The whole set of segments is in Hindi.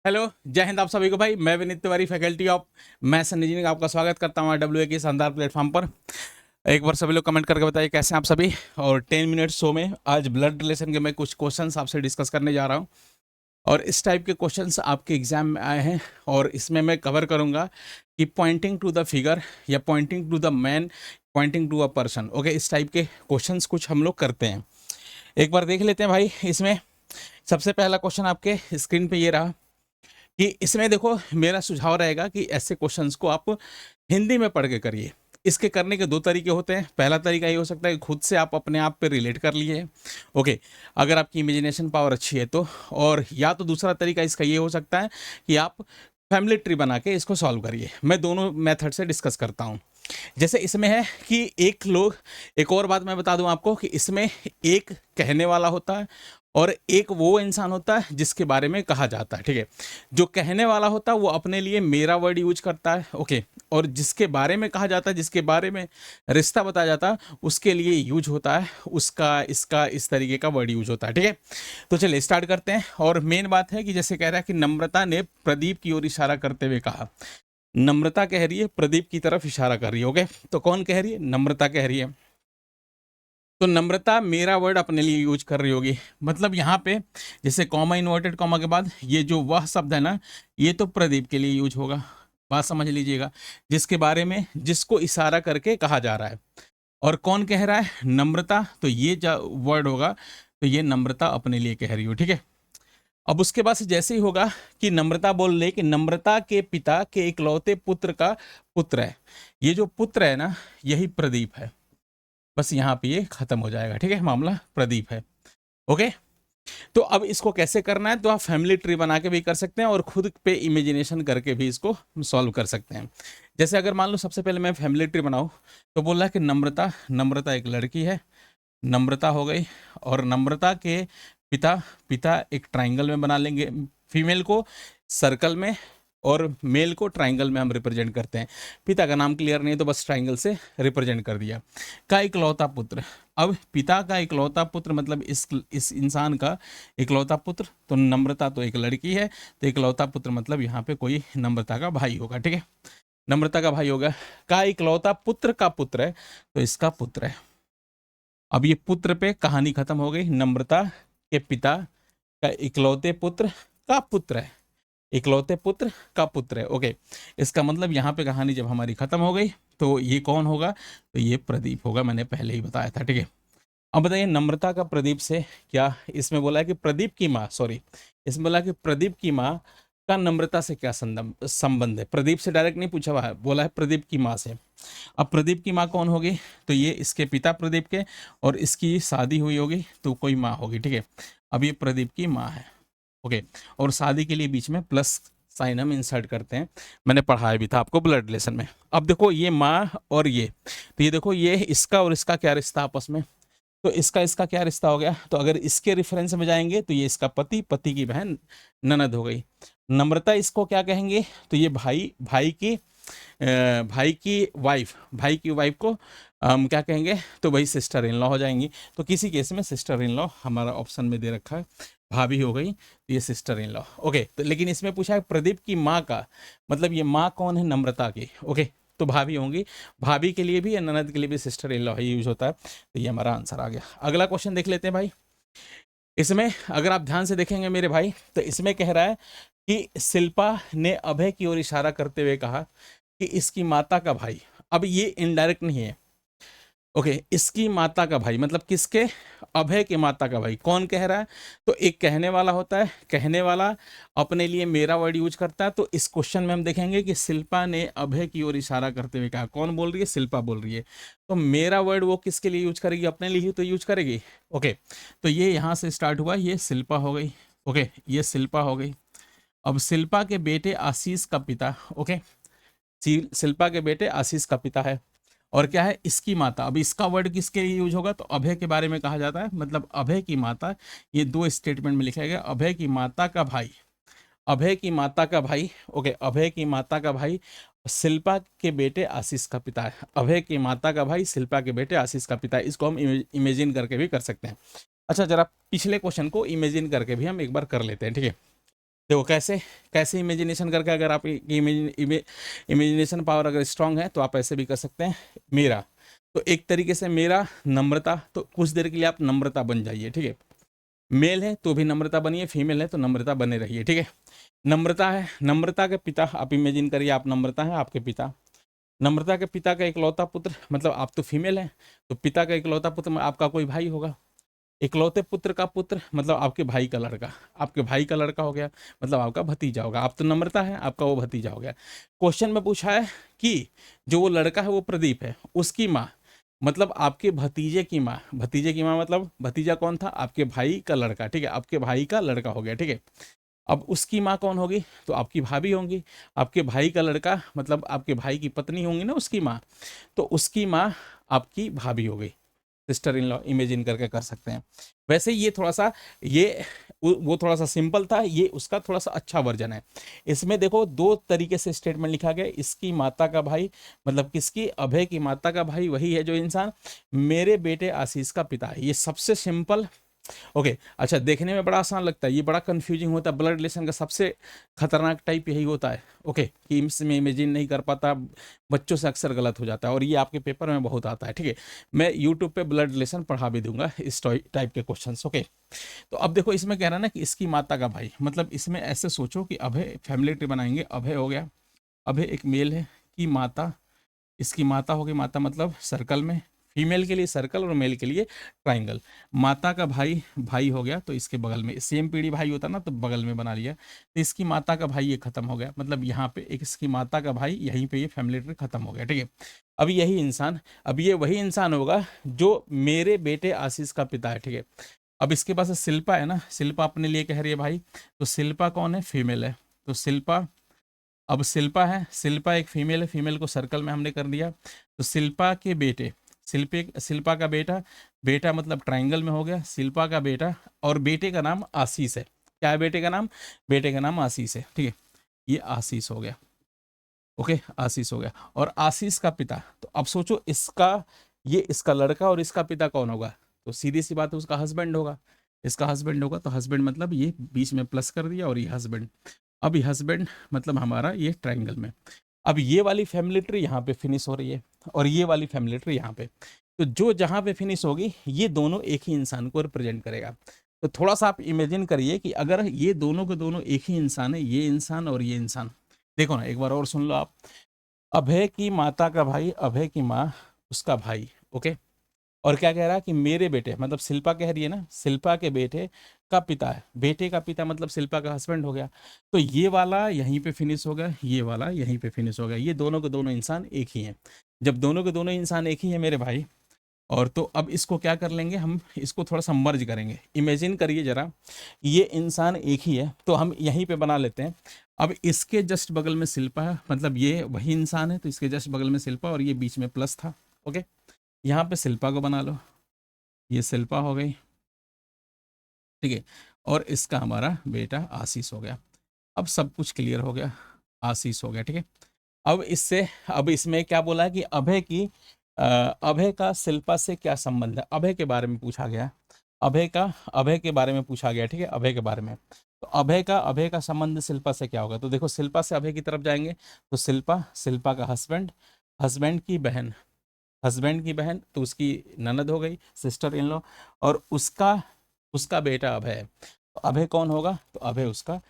हेलो, जय हिंद आप सभी को। भाई मैं Vineet Tiwari, faculty of maths and engineering, आपका स्वागत करता हूँ डब्ल्यू के शानदार प्लेटफॉर्म पर। एक बार सभी लोग कमेंट करके बताइए कैसे हैं आप सभी। और 10 मिनट शो में आज ब्लड रिलेशन के मैं कुछ क्वेश्चंस आपसे डिस्कस करने जा रहा हूँ। और इस टाइप के क्वेश्चंस आपके एग्जाम में आए हैं और इसमें मैं कवर करूँगा कि पॉइंटिंग टू द फिगर या pointing to the man, pointing to a person. Okay, इस टाइप के क्वेश्चंस कुछ हम लोग करते हैं। एक बार देख लेते हैं भाई। इसमें सबसे पहला क्वेश्चन आपके स्क्रीन पे ये रहा कि इसमें देखो, मेरा सुझाव रहेगा कि ऐसे क्वेश्चंस को आप हिंदी में पढ़ के करिए। इसके करने के दो तरीके होते हैं। पहला तरीका ये हो सकता है कि खुद से आप अपने आप पे रिलेट कर लिए, ओके, अगर आपकी इमेजिनेशन पावर अच्छी है तो। और या तो दूसरा तरीका इसका ये हो सकता है कि आप फैमिली ट्री बना के इसको सॉल्व करिए। मैं दोनों मेथड से डिस्कस करता हूँ। जैसे इसमें है कि एक और बात मैं बता दूं आपको कि इसमें एक कहने वाला होता है और एक वो इंसान होता है जिसके बारे में कहा जाता है। ठीक है, जो कहने वाला होता है वो अपने लिए मेरा वर्ड यूज करता है, ओके, और जिसके बारे में कहा जाता है, जिसके बारे में रिश्ता बताया जाता है, उसके लिए यूज होता है उसका, इसका, इस तरीके का वर्ड यूज होता है। ठीक है, तो चलिए स्टार्ट करते हैं। और मेन बात है कि जैसे कह रहा है कि नम्रता ने प्रदीप की ओर इशारा करते हुए कहा। नम्रता कह रही है, प्रदीप की तरफ इशारा कर रही है। ओके, तो कौन कह रही है? नम्रता कह रही है। तो नम्रता मेरा वर्ड अपने लिए यूज कर रही होगी। मतलब यहाँ पे जैसे कॉमा, इन्वर्टेड कॉमा के बाद ये जो वह शब्द है ना, ये तो प्रदीप के लिए यूज होगा। बात समझ लीजिएगा, जिसके बारे में, जिसको इशारा करके कहा जा रहा है। और कौन कह रहा है? नम्रता। तो ये जो वर्ड होगा, तो ये नम्रता अपने लिए कह रही हो। ठीक है, अब उसके बाद से जैसे ही होगा कि नम्रता बोल रही कि नम्रता के पिता के इकलौते पुत्र का पुत्र है। ये जो पुत्र है ना, यही प्रदीप है। बस यहाँ पे ये खत्म हो जाएगा। ठीक है, मामला प्रदीप है। ओके, तो अब इसको कैसे करना है? तो आप फैमिली ट्री बना के भी कर सकते हैं और खुद पे इमेजिनेशन करके भी इसको सॉल्व कर सकते हैं। जैसे अगर मान लो सबसे पहले मैं फैमिली ट्री बनाऊं, तो बोल रहा है कि नम्रता, नम्रता एक लड़की है, नम्रता हो गई। और नम्रता के पिता, पिता एक ट्राइंगल में बना लेंगे, फीमेल को सर्कल में और मेल को ट्राइंगल में हम रिप्रेजेंट करते हैं। पिता का नाम क्लियर नहीं है तो बस ट्राइंगल से रिप्रेजेंट कर दिया। का इकलौता पुत्र, अब पिता का इकलौता पुत्र मतलब इस इंसान का इकलौता पुत्र। तो नम्रता तो एक लड़की है, तो इकलौता पुत्र मतलब यहाँ पे कोई नम्रता का भाई होगा। ठीक है, नम्रता का भाई होगा। का इकलौता पुत्र का पुत्र है, तो इसका पुत्र है। अब ये पुत्र पे कहानी खत्म हो गई। नम्रता के पिता का इकलौते पुत्र का पुत्र है, इकलौते पुत्र का पुत्र है। ओके, इसका मतलब यहाँ पे कहानी जब हमारी खत्म हो गई तो ये कौन होगा? तो ये प्रदीप होगा, मैंने पहले ही बताया था। ठीक है, अब बताइए नम्रता का प्रदीप से क्या, इसमें बोला है कि प्रदीप की माँ, सॉरी, इसमें बोला कि प्रदीप की माँ का नम्रता से क्या संबंध है। प्रदीप से डायरेक्ट नहीं पूछा हुआ है, बोला है प्रदीप की माँ से। अब प्रदीप की माँ कौन होगी? तो ये इसके पिता प्रदीप के, और इसकी शादी हुई होगी तो कोई माँ होगी। ठीक है, अब ये प्रदीप की माँ है। ओके, और शादी के लिए बीच में प्लस साइन हम इंसर्ट करते हैं, मैंने पढ़ाया भी था आपको ब्लड रिलेशन में। अब देखो ये माँ और ये, तो ये देखो ये इसका और इसका क्या रिश्ता आपस में, तो इसका इसका क्या रिश्ता हो गया? तो अगर इसके रेफरेंस में जाएंगे तो ये इसका पति, पति की बहन ननद हो गई। नम्रता इसको क्या कहेंगे? तो ये भाई, भाई की वाइफ, भाई की वाइफ को हम क्या कहेंगे? तो भाई सिस्टर इन लॉ हो जाएंगी। तो किसी केस में सिस्टर इन लॉ हमारा ऑप्शन में दे रखा है, भाभी हो गई, तो ये सिस्टर इन लॉ। ओके, तो लेकिन इसमें पूछा है प्रदीप की माँ का, मतलब ये माँ कौन है? नम्रता की। ओके, तो भाभी होंगी। भाभी के लिए भी या ननद के लिए भी sister in law he use होता है। तो ये हमारा आंसर आ गया। अगला क्वेश्चन देख लेते हैं भाई। इसमें अगर आप ध्यान से देखेंगे मेरे भाई, तो इसमें कह रहा है कि शिल्पा ने अभय की ओर इशारा करते हुए कहा कि इसकी माता का भाई। अब ये इनडायरेक्ट नहीं है। ओके, इसकी माता का भाई मतलब किसके? अभय के माता का भाई। कौन कह रहा है? तो एक कहने वाला होता है, कहने वाला अपने लिए मेरा वर्ड यूज करता है। तो इस क्वेश्चन में हम देखेंगे कि शिल्पा ने अभय की ओर इशारा करते हुए कहा। कौन बोल रही है? शिल्पा बोल रही है। तो मेरा वर्ड वो किसके लिए यूज करेगी? अपने लिए ही तो यूज करेगी। ओके, तो ये यहाँ से स्टार्ट हुआ, ये शिल्पा हो गई। ओके, ये शिल्पा हो गई। अब शिल्पा के बेटे आशीष का पिता, ओके, शिल्पा के बेटे आशीष का पिता है। और क्या है? इसकी माता। अब इसका वर्ड किसके लिए यूज होगा? तो अभय के बारे में कहा जाता है, मतलब अभय की माता। ये दो स्टेटमेंट में लिखा गया, अभय की माता का भाई, अभय की माता का भाई। ओके, अभय की माता का भाई शिल्पा के बेटे आशीष का पिता है। अभय की माता का भाई शिल्पा के बेटे आशीष का पिता है। इसको हम इमेजिन करके भी कर सकते हैं। अच्छा, जरा पिछले क्वेश्चन को इमेजिन करके भी हम एक बार कर लेते हैं। ठीक है, देखो कैसे कैसे इमेजिनेशन करके, अगर आप इमेजिनेशन पावर अगर स्ट्रांग है तो आप ऐसे भी कर सकते हैं। मेरा, तो एक तरीके से मेरा नम्रता, तो कुछ देर के लिए आप नम्रता बन जाइए, ठीक है। मेल है तो भी नम्रता बनिए, फीमेल है तो नम्रता बने रहिए, ठीक है। नम्रता है, नम्रता के पिता आप इमेजिन करिए, आप नम्रता है आपके पिता, नम्रता के पिता का इकलौता पुत्र, मतलब आप तो फीमेल हैं, तो पिता का इकलौता पुत्र आपका कोई भाई होगा। इकलौते पुत्र का पुत्र मतलब आपके भाई का लड़का, आपके भाई का लड़का हो गया, मतलब आपका भतीजा होगा। आप तो नम्रता है, आपका वो भतीजा हो गया। क्वेश्चन में पूछा है कि जो वो लड़का है वो प्रदीप है, उसकी माँ मतलब आपके भतीजे की माँ, भतीजे की माँ मतलब भतीजा कौन था, आपके भाई का लड़का, ठीक है, आपके भाई का लड़का हो गया, ठीक है। अब उसकी माँ कौन होगी, तो आपकी भाभी होंगी। आपके भाई का लड़का मतलब आपके भाई की पत्नी होंगी ना उसकी माँ, तो उसकी माँ आपकी भाभी हो गई, सिस्टर इन लॉ इमेजिन करके कर सकते हैं। वैसे ये थोड़ा सा, ये वो थोड़ा सा सिंपल था, ये उसका थोड़ा सा अच्छा वर्जन है। इसमें देखो दो तरीके से स्टेटमेंट लिखा गया, इसकी माता का भाई मतलब किसकी, अभय की माता का भाई वही है जो इंसान मेरे बेटे आशीष का पिता है। ये सबसे सिंपल। ओके अच्छा, देखने में बड़ा आसान लगता है, ये बड़ा कंफ्यूजिंग होता है। ब्लड रिलेशन का सबसे खतरनाक टाइप यही होता है, ओके, कि इसमें इमेजिन नहीं कर पाता, बच्चों से अक्सर गलत हो जाता है, और ये आपके पेपर में बहुत आता है, ठीक है। मैं यूट्यूब पे ब्लड रिलेशन पढ़ा भी दूंगा इस टाइप के क्वेश्चंस, ओके। तो अब देखो इसमें कह रहा है ना कि इसकी माता का भाई, मतलब इसमें ऐसे सोचो कि अभय, फैमिली ट्री बनाएंगे, अभय हो गया, अभय एक मेल है, की माता, इसकी माता होगी, माता मतलब सर्कल में, फीमेल के लिए सर्कल और मेल के लिए ट्राइंगल। माता का भाई, भाई हो गया तो इसके बगल में, सेम पीढ़ी भाई होता ना तो बगल में बना लिया, तो इसकी माता का भाई ये खत्म हो गया, मतलब यहाँ पे एक इसकी माता का भाई, यहीं पे ये फैमिली ट्री खत्म हो गया, ठीक है। अब यही इंसान, अब ये वही इंसान होगा जो मेरे बेटे आशीष का पिता है, ठीक है। अब इसके पास शिल्पा है ना, शिल्पा अपने लिए कह रही है भाई, तो शिल्पा कौन है, फीमेल है, तो शिल्पा, अब शिल्पा है, शिल्पा एक फीमेल है, फीमेल को सर्कल में हमने कर दिया, तो शिल्पा के बेटे, शिल्पा का बेटा, बेटा मतलब ट्राइंगल में हो गया, शिल्पा का बेटा, और बेटे का नाम आशीष है। क्या है बेटे का नाम, बेटे का नाम आशीष है, ठीक है। ये आशीष हो गया, ओके, आशीष हो गया। और आशीष का पिता, तो अब सोचो इसका, ये इसका लड़का और इसका पिता कौन होगा, तो सीधी सी बात है उसका हस्बैंड होगा, इसका हस्बैंड होगा, तो हस्बैंड मतलब ये बीच में प्लस कर दिया और ये हस्बैंड। अब ये हस्बैंड मतलब हमारा ये ट्राइंगल में। अब ये वाली फैमिली ट्री यहाँ पे फिनिश हो रही है और ये वाली फैमिली ट्री यहाँ पे, तो जो जहाँ पे फिनिश होगी ये दोनों एक ही इंसान को रिप्रेजेंट करेगा। तो थोड़ा सा आप इमेजिन करिए कि अगर ये दोनों के दोनों एक ही इंसान है, ये इंसान और ये इंसान, देखो ना एक बार और सुन लो आप, अभय की माता का भाई, अभय की माँ, उसका भाई, ओके। और क्या कह रहा है कि मेरे बेटे, मतलब शिल्पा कह रही है ना, शिल्पा के बेटे का पिता है, बेटे का पिता मतलब शिल्पा का हस्बैंड हो गया। तो ये वाला यहीं पे फिनिश हो गया, ये वाला यहीं पे फिनिश हो गया, ये दोनों के दोनों इंसान एक ही हैं। जब दोनों के दोनों इंसान एक ही हैं मेरे भाई, और तो अब इसको क्या कर लेंगे हम, इसको थोड़ा सा मर्ज करेंगे। इमेजिन करिए जरा, ये इंसान एक ही है तो हम यहीं पे बना लेते हैं। अब इसके जस्ट बगल में शिल्पा है, मतलब ये वही इंसान है, तो इसके जस्ट बगल में शिल्पा और ये बीच में प्लस था, ओके। यहाँ पे शिल्पा को बना लो, ये शिल्पा हो गई, ठीक है। और इसका हमारा बेटा आशीष हो गया। अब सब कुछ क्लियर हो गया, आशीष हो गया, ठीक है। अब इससे, अब इसमें क्या बोला है कि अभय की, अभय का शिल्पा से क्या संबंध है, अभय के बारे में पूछा गया, अभय का, अभय के बारे में पूछा गया, ठीक है, अभय के बारे में। तो अभय का संबंध शिल्पा से क्या होगा, तो देखो शिल्पा से अभय की तरफ जाएंगे, तो शिल्पा, शिल्पा का हस्बैंड, हस्बैंड की बहन, हस्बैंड की बहन तो उसकी ननद हो गई, सिस्टर इन लॉ, और उसका, उसका बेटा अभय है, तो अभय कौन होगा, तो अभय उसका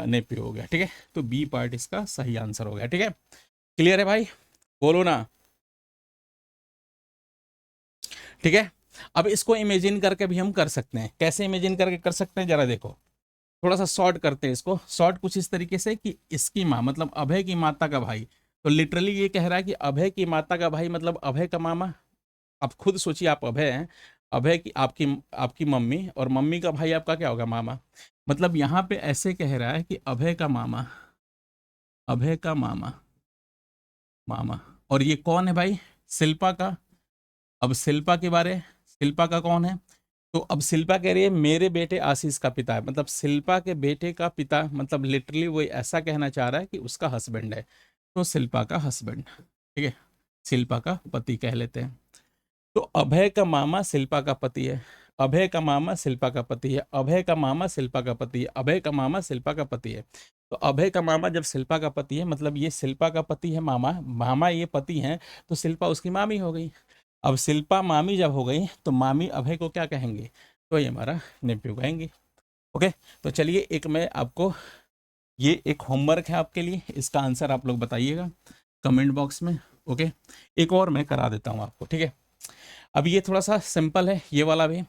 नेप्यू हो गया, ठीक है। तो बी पार्ट इसका सही आंसर हो गया, ठीक है। क्लियर है भाई, बोलो ना, ठीक है। अब इसको इमेजिन करके भी हम कर सकते हैं, कैसे इमेजिन करके कर सकते हैं जरा देखो, थोड़ा सा शॉर्ट करते हैं इसको, शॉर्ट कुछ इस तरीके से कि इसकी माँ मतलब अभय की माता का भाई, तो लिटरली ये कह रहा है कि अभय की माता का भाई मतलब अभय का मामा। आप खुद सोचिए, आप अभय हैं, अभय की आपकी, आपकी मम्मी, और मम्मी का भाई आपका क्या होगा, मामा। मतलब यहाँ पे ऐसे कह रहा है कि अभय का मामा, अभय का मामा, मामा, और ये कौन है भाई, शिल्पा का। अब शिल्पा के बारे, शिल्पा का कौन है, तो अब शिल्पा कह रही है मेरे बेटे आशीष का पिता है, मतलब शिल्पा के बेटे का पिता, मतलब लिटरली वो ऐसा कहना चाह रहा है कि उसका हस्बैंड है, तो शिल्पा का हस्बैंड, ठीक है, शिल्पा का पति कह लेते हैं। तो अभय का मामा शिल्पा का पति है, अभय का मामा शिल्पा का पति है, अभय का मामा शिल्पा का पति है, अभय का मामा शिल्पा का पति है। तो अभय का मामा जब शिल्पा का पति है मतलब ये शिल्पा का पति है, मामा मामा ये पति हैं, तो शिल्पा उसकी मामी हो गई। अब शिल्पा मामी जब हो गई तो मामी अभय को क्या कहेंगे, तो ये हमारा नेफ्यू कहेंगे। ओके, तो चलिए एक मैं आपको, ये एक होमवर्क है आपके लिए, इसका आंसर आप लोग बताइएगा कमेंट बॉक्स में। ओके, एक और मैं करा देता हूँ आपको, ठीक है। अब ये थोड़ा सा सिंपल है ये वाला भी।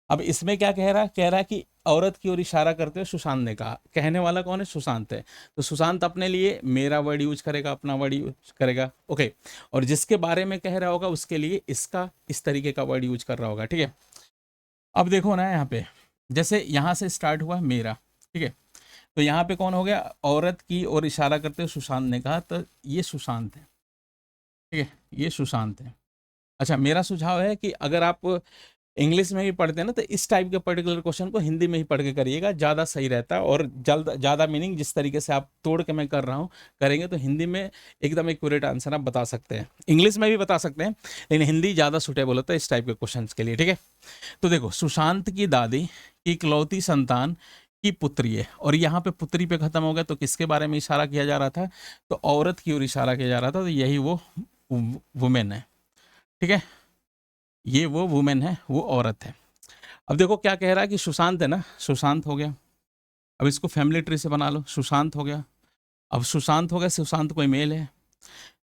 अब इसमें क्या कह रहा है कि औरत की ओर इशारा करते हुए सुशांत ने कहा, कहने वाला कौन है, सुशांत है। तो सुशांत अपने लिए मेरा वर्ड यूज करेगा, अपना वर्ड यूज करेगा। ओके, और जिसके बारे में कह रहा होगा उसके लिए इसका इस तरीके का वर्ड यूज कर रहा होगा, ठीक है। अब देखो ना यहाँ पे, जैसे यहाँ से स्टार्ट हुआ मेरा, ठीक है, तो यहाँ पे कौन हो गया, औरत की ओर इशारा करते हुए सुशांत ने कहा, तो ये सुशांत है, ठीक है, ये सुशांत है। अच्छा, मेरा सुझाव है कि अगर आप इंग्लिश में भी पढ़ते हैं ना, तो इस टाइप के पर्टिकुलर क्वेश्चन को हिंदी में ही पढ़ के करिएगा, ज़्यादा सही रहता है। और ज़्यादा मीनिंग जिस तरीके से आप तोड़ के मैं कर रहा हूँ करेंगे तो हिंदी में एकदम एक्यूरेट आंसर आप बता सकते हैं। इंग्लिश में भी बता सकते हैं लेकिन हिंदी ज़्यादा सूटेबल होता है इस टाइप के क्वेश्चन के लिए, ठीक है। तो देखो, सुशांत की दादी की इकलौती संतान की पुत्री है, और यहाँ पे पुत्री पे खत्म हो गया, तो किसके बारे में इशारा किया जा रहा था, तो औरत की ओर इशारा किया जा रहा था, तो यही वो वुमेन है, ठीक है, ये वो वुमेन है, वो औरत है। अब देखो क्या कह रहा है कि सुशांत है ना, सुशांत हो गया। अब इसको फैमिली ट्री से बना लो, सुशांत हो गया। अब सुशांत हो गया, सुशांत कोई मेल है।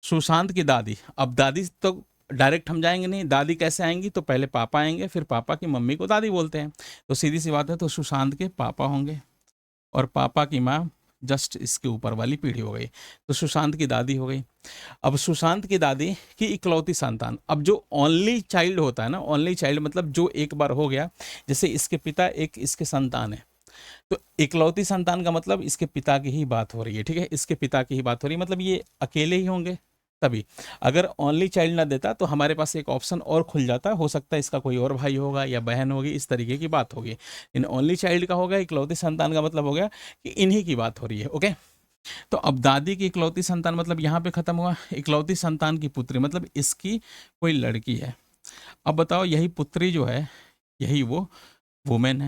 सुशांत की दादी, अब दादी तो डायरेक्ट हम जाएंगे नहीं, दादी कैसे आएंगी, तो पहले पापा आएंगे, फिर पापा की मम्मी को दादी बोलते हैं, तो सीधी सी बात है, तो सुशांत के पापा होंगे, और पापा की माँ जस्ट इसके ऊपर वाली पीढ़ी हो गई, तो सुशांत की दादी हो गई। अब सुशांत की दादी की इकलौती संतान, अब जो ओनली चाइल्ड होता है ना, ओनली चाइल्ड मतलब जो एक बार हो गया, जैसे इसके पिता एक इसके संतान है, तो इकलौती संतान का मतलब इसके पिता की ही बात हो रही है, ठीक है, इसके पिता की ही बात हो रही है, मतलब ये अकेले ही होंगे तभी। अगर ओनली चाइल्ड ना देता तो हमारे पास एक ऑप्शन और खुल जाता, हो सकता है इसका कोई और भाई होगा या बहन होगी, इस तरीके की बात होगी। इन ओनली चाइल्ड का हो गया, इकलौती संतान का मतलब हो गया कि इन्हीं की बात हो रही है। ओके, तो अब दादी की इकलौती संतान मतलब यहाँ पे खत्म हुआ, इकलौती संतान की पुत्री मतलब इसकी कोई लड़की है। अब बताओ, यही पुत्री जो है यही वो वुमेन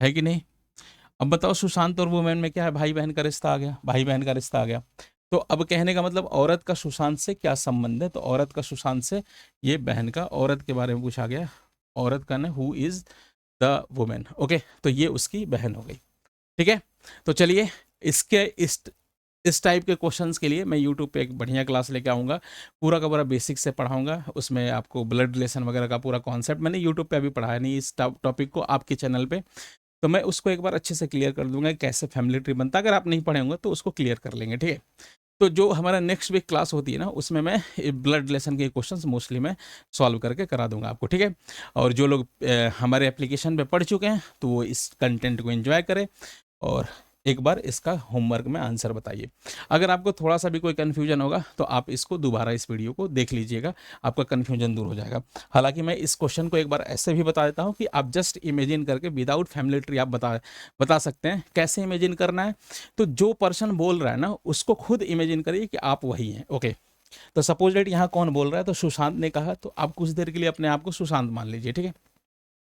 है कि नहीं। अब बताओ, सुशांत और वुमेन में क्या है, भाई बहन का रिश्ता आ गया, भाई बहन का रिश्ता आ गया। तो अब कहने का मतलब औरत का सुशांत से क्या संबंध है, तो औरत का सुशांत से ये बहन का, औरत के बारे में पूछा गया, औरत का ना who is the women. Okay, तो ये उसकी बहन हो गई, ठीक है। तो चलिए इसके इस टाइप के क्वेश्चंस के लिए मैं यूट्यूब पे एक बढ़िया क्लास लेके आऊँगा, पूरा का पूरा बेसिक से पढ़ाऊँगा, उसमें आपको ब्लड रिलेशन वगैरह का पूरा कॉन्सेप्ट मैंने यूट्यूब पे अभी पढ़ाया नहीं इस टॉपिक को आपके चैनल पे, तो मैं उसको एक बार अच्छे से क्लियर कर दूंगा कैसे फैमिली ट्री बनता है। अगर आप नहीं पढ़े होंगे तो उसको क्लियर कर लेंगे, ठीक है। तो जो हमारा नेक्स्ट वीक क्लास होती है ना, उसमें मैं ब्लड रिलेशन के क्वेश्चंस मोस्टली मैं सॉल्व करके करा दूंगा आपको, ठीक है। और जो लोग हमारे एप्लीकेशन पे पढ़ चुके हैं तो वो इस कंटेंट को एंजॉय करें, और एक बार इसका होमवर्क में आंसर बताइए। अगर आपको थोड़ा सा भी कोई कन्फ्यूजन होगा तो आप इसको दोबारा इस वीडियो को देख लीजिएगा, आपका कन्फ्यूजन दूर हो जाएगा। हालांकि मैं इस क्वेश्चन को एक बार ऐसे भी बता देता हूं कि आप जस्ट इमेजिन करके विदाउट फैमिली ट्री आप बता सकते हैं। कैसे इमेजिन करना है, तो जो पर्सन बोल रहा है ना उसको खुद इमेजिन करिए कि आप वही हैं। ओके, तो सपोज डेट यहाँ कौन बोल रहा है, तो सुशांत ने कहा, तो आप कुछ देर के लिए अपने आप को सुशांत मान लीजिए, ठीक है।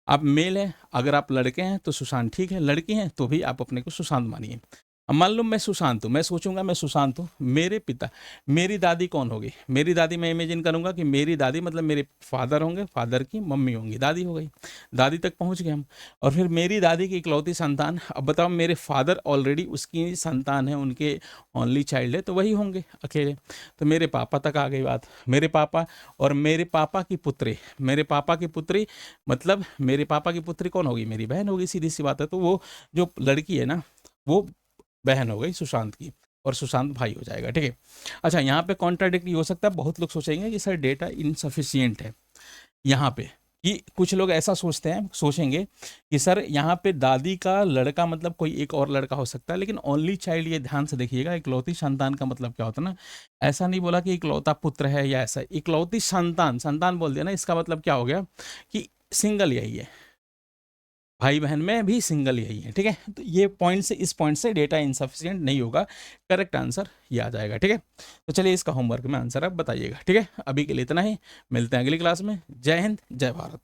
आप मेल हैं, अगर आप लड़के हैं तो सुशांत ठीक है, लड़की हैं तो भी आप अपने को सुशांत मानिए। अब मान लो मैं सुशांत हूँ, मैं सोचूंगा मैं सुशांत हूँ, मेरे पिता, मेरी दादी कौन होगी, मेरी दादी मैं इमेजिन करूंगा कि मेरी दादी मतलब मेरे फादर होंगे, फादर की मम्मी होंगी, दादी हो गई, दादी तक पहुँच गए हम। और फिर मेरी दादी की इकलौती संतान, अब बताओ मेरे फादर ऑलरेडी उसकी संतान है, उनके ओनली चाइल्ड है, तो वही होंगे अकेले। तो मेरे पापा तक आ गई बात, मेरे पापा, और मेरे पापा की पुत्री, मेरे पापा की पुत्री मतलब मेरे पापा की पुत्री कौन होगी, मेरी बहन होगी, सीधी सी बात है। तो वो जो लड़की है ना वो बहन हो गई सुशांत की, और सुशांत भाई हो जाएगा, ठीक है। अच्छा, यहाँ पे कॉन्ट्राडिक्ट हो सकता है, बहुत लोग सोचेंगे कि सर डेटा इनसफिशियंट है यहाँ पे, कि कुछ लोग ऐसा सोचेंगे कि सर यहाँ पे दादी का लड़का मतलब कोई एक और लड़का हो सकता है, लेकिन ओनली चाइल्ड, ये ध्यान से देखिएगा, इकलौती संतान का मतलब क्या होता है ना, ऐसा नहीं बोला कि इकलौता पुत्र है या ऐसा, इकलौती संतान, संतान बोल दिया ना, इसका मतलब क्या हो गया कि सिंगल यही है, भाई बहन में भी सिंगल यही है, ठीक है। तो ये पॉइंट से, इस पॉइंट से डेटा इनसफिशिएंट नहीं होगा, करेक्ट आंसर ये आ जाएगा, ठीक है। तो चलिए इसका होमवर्क में आंसर आप बताइएगा, ठीक है। अभी के लिए इतना ही, मिलते हैं अगली क्लास में। जय हिंद, जय भारत।